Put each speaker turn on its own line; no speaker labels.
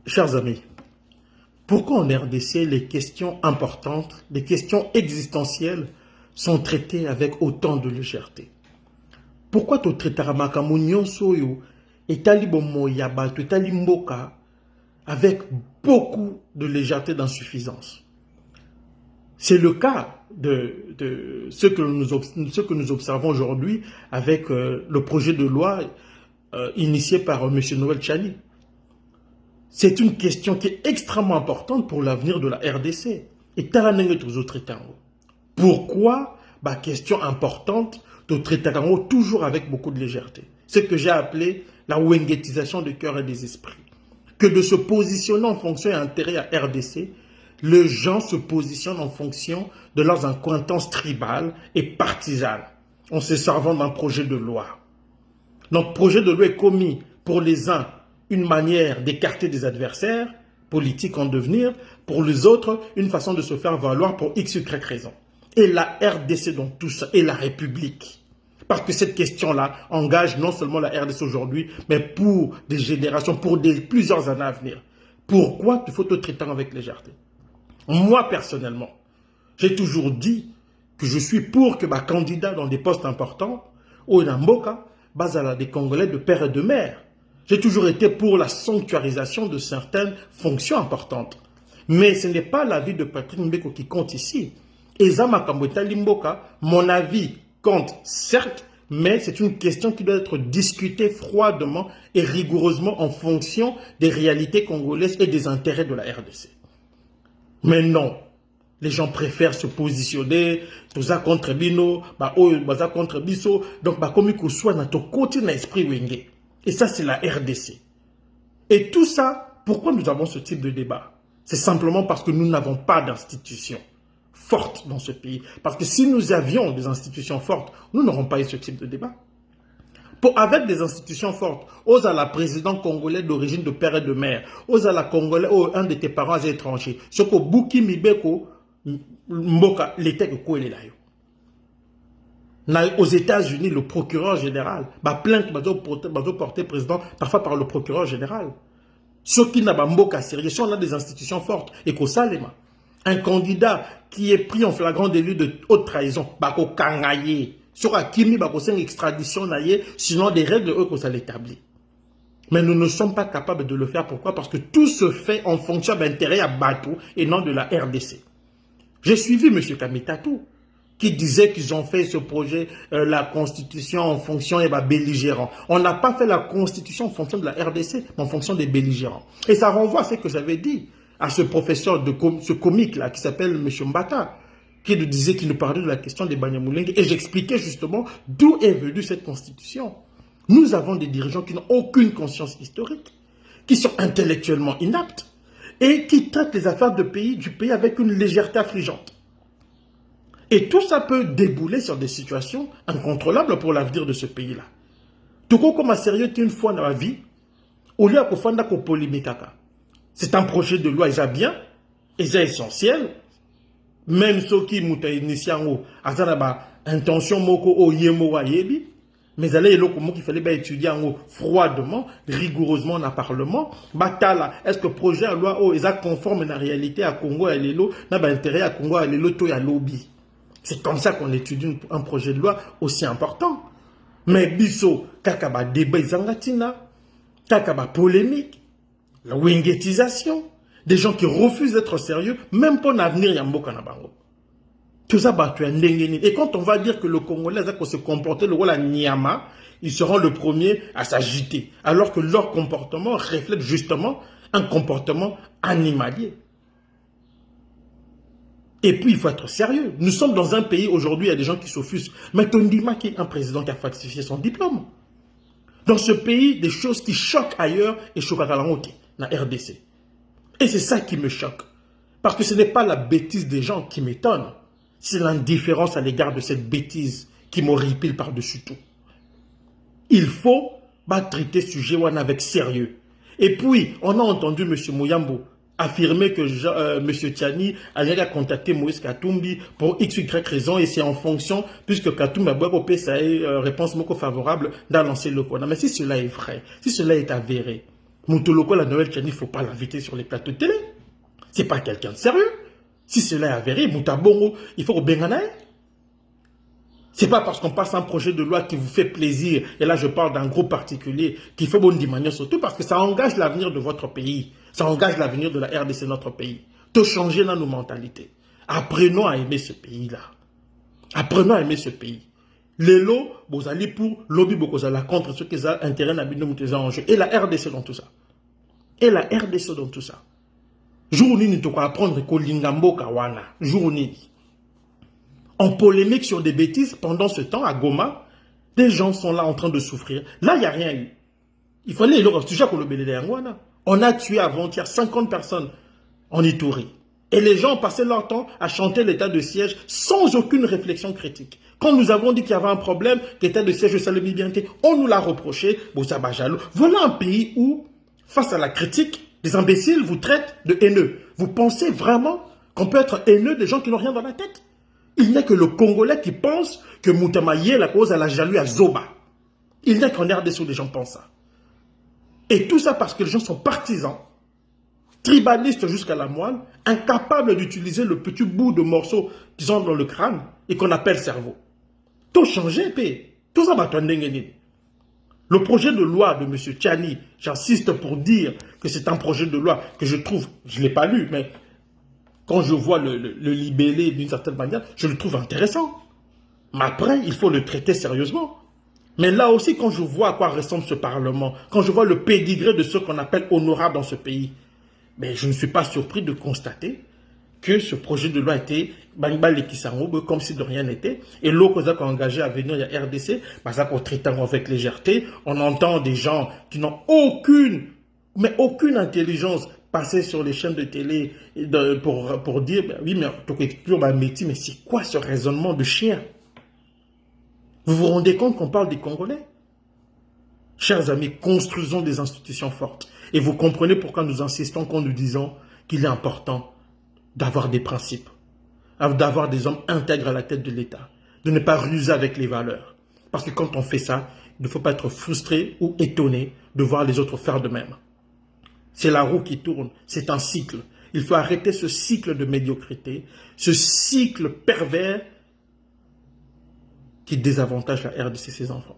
Chers amis, pourquoi en RDC les questions importantes, les questions existentielles sont traitées avec autant de légèreté? Pourquoi tu traites Makamou Soyo et Talibomo Yabato et Talimboka avec beaucoup de légèreté d'insuffisance? C'est le cas de ce que nous observons aujourd'hui avec le projet de loi initié par M. Noël Tchani. C'est une question qui est extrêmement importante pour l'avenir de la RDC. Et pourquoi question importante de traiter toujours avec beaucoup de légèreté? Ce que j'ai appelé la wengetisation du cœur et des esprits. Que de se positionner en fonction et intérêt à RDC, les gens se positionnent en fonction de leurs accointances tribales et partisanes, en se servant d'un projet de loi. Notre projet de loi est commis pour les uns une manière d'écarter des adversaires politiques en devenir, pour les autres, une façon de se faire valoir pour X, Y raison. Et la RDC dans tout ça, et la République. Parce que cette question-là engage non seulement la RDC aujourd'hui, mais pour des générations, pour plusieurs années à venir. Pourquoi il faut te traiter avec légèreté? Moi, personnellement, j'ai toujours dit que je suis pour que ma candidat dans des postes importants, au Namboka, basala des Congolais de père et de mère. J'ai toujours été pour la sanctuarisation de certaines fonctions importantes. Mais ce n'est pas l'avis de Patrick Mbeko qui compte ici. Ezama Kambota Limboka, mon avis compte, certes, mais c'est une question qui doit être discutée froidement et rigoureusement en fonction des réalités congolaises et des intérêts de la RDC. Mais non, les gens préfèrent se positionner, tout ça contre Bino, ça contre Bisso, donc comme il soit dans ton côté dans l'esprit wenge. Et ça, c'est la RDC. Et tout ça, pourquoi nous avons ce type de débat? C'est simplement parce que nous n'avons pas d'institutions fortes dans ce pays. Parce que si nous avions des institutions fortes, nous n'aurons pas eu ce type de débat. Avec des institutions fortes, à la président congolais d'origine de père et de mère, à la congolais, un de tes parents étrangers, ce que Bouki Mibeko, Mboka, l'État que quoi il est là. Aux États-Unis, le procureur général, plainte porté président parfois par le procureur général. Ceux qui n'ont pas Mboka sérieux, si on a des institutions fortes, et qu'au Salema, un candidat qui est pris en flagrant délit de haute trahison, bako kangaye, sur Akimi, bako c'est une extradition naïe, sinon des règles eux qu'on l'établit. Mais nous ne sommes pas capables de le faire. Pourquoi? Parce que tout se fait en fonction d'intérêt à Batou et non de la RDC. J'ai suivi M. Kamitatou, qui disait qu'ils ont fait ce projet, la constitution en fonction des belligérants. On n'a pas fait la constitution en fonction de la RDC, mais en fonction des belligérants. Et ça renvoie à ce que j'avais dit à ce professeur, ce comique-là, qui s'appelle M. Mbata, qui nous disait, qui nous parlait de la question des Banyamulenge. Et j'expliquais justement d'où est venue cette constitution. Nous avons des dirigeants qui n'ont aucune conscience historique, qui sont intellectuellement inaptes et qui traitent les affaires du pays avec une légèreté affligeante. Et tout ça peut débouler sur des situations incontrôlables pour l'avenir de ce pays-là. Tout comme à sérieux une fois dans la vie, au lieu de faire des polémiques, c'est un projet de loi, il bien, il est essentiel, même ceux qui ont initié en intention moko o yemo wa yebi, mais allez le comment qu'il fallait étudier en froidement, rigoureusement dans le Parlement. Batala, est-ce que le projet de loi est conforme à la réalité à Congo et l'élo, n'a pas intérêt à Congo et l'élo to ya lobby. C'est comme ça qu'on étudie un projet de loi aussi important. Mais biso kakaba débat zangatina, kakaba polémique, la wingetisation, des gens qui refusent d'être sérieux, même pour l'avenir Yamboka Nabango. Tout ça, et quand on va dire que le Congolais va se comporter le rôle à Niama, ils seront le premier à s'agiter, alors que leur comportement reflète justement un comportement animalier. Et puis, il faut être sérieux. Nous sommes dans un pays, aujourd'hui, il y a des gens qui s'offusquent. Mais Tondima, qui est un président qui a falsifié son diplôme. Dans ce pays, des choses qui choquent ailleurs et choquent à la honte, la RDC. Et c'est ça qui me choque. Parce que ce n'est pas la bêtise des gens qui m'étonne. C'est l'indifférence à l'égard de cette bêtise qui m'horripile par-dessus tout. Il faut traiter ce sujet avec sérieux. Et puis, on a entendu M. Mouyambo affirmer que M. Tchani allait contacter Moïse Katumbi pour x, y raison, et c'est en fonction, puisque Katumbi a sa réponse favorable dans l'ancien Lokona. Mais si cela est vrai, si cela est avéré, Moutoloko, la Noël Tchani, il ne faut pas l'inviter sur les plateaux de télé. Ce n'est pas quelqu'un de sérieux. Si cela est avéré, Moutabongo, il faut au Benganaï. Ce n'est pas parce qu'on passe un projet de loi qui vous fait plaisir, et là je parle d'un groupe particulier, qu'il fait bonne manière, surtout parce que ça engage l'avenir de votre pays. Ça engage l'avenir de la RDC, notre pays. De changer dans nos mentalités. Apprenons à aimer ce pays-là. Apprenons à aimer ce pays. Les lots, vous allez pour lobby, vous allez contre ceux qui ont intérêt à en jeu. Et la RDC dans tout ça. Et la RDC dans tout ça. Jour ni tu apprendre que Lingambo Kawana. Jour ni. On polémique sur des bêtises pendant ce temps à Goma. Des gens sont là en train de souffrir. Là, il n'y a rien eu. Il fallait le sujet pour le BDD. On a tué avant-hier 50 personnes en Ituri. Et les gens ont passé leur temps à chanter l'état de siège sans aucune réflexion critique. Quand nous avons dit qu'il y avait un problème, l'état de siège de Salemi-Bianté, on nous l'a reproché. Voilà un pays où, face à la critique, les imbéciles vous traitent de haineux. Vous pensez vraiment qu'on peut être haineux des gens qui n'ont rien dans la tête? Il n'y a que le Congolais qui pense que Moutamaye, la cause à la jaloux à Zoba. Il n'y a qu'en RDC où les gens pensent ça. Et tout ça parce que les gens sont partisans, tribalistes jusqu'à la moelle, incapables d'utiliser le petit bout de morceau qu'ils ont dans le crâne et qu'on appelle cerveau. Tout changer, tout ça va tourner. Le projet de loi de M. Tchani, j'insiste pour dire que c'est un projet de loi que je trouve, je ne l'ai pas lu, mais quand je vois le libellé d'une certaine manière, je le trouve intéressant. Mais après, il faut le traiter sérieusement. Mais là aussi, quand je vois à quoi ressemble ce Parlement, quand je vois le pédigré de ceux qu'on appelle honorables dans ce pays, mais je ne suis pas surpris de constater que ce projet de loi a été comme si de rien n'était. Et l'autre qu'on a engagé à venir, il y a RDC, ça qu'on traite avec légèreté. On entend des gens qui n'ont aucune intelligence passer sur les chaînes de télé pour dire, oui, mais mais c'est quoi ce raisonnement de chien? Vous vous rendez compte qu'on parle des Congolais? Chers amis, construisons des institutions fortes. Et vous comprenez pourquoi nous insistons quand nous disons qu'il est important d'avoir des principes, d'avoir des hommes intègres à la tête de l'État, de ne pas ruser avec les valeurs. Parce que quand on fait ça, il ne faut pas être frustré ou étonné de voir les autres faire de même. C'est la roue qui tourne, c'est un cycle. Il faut arrêter ce cycle de médiocrité, ce cycle pervers qui désavantage la RDC et ses enfants.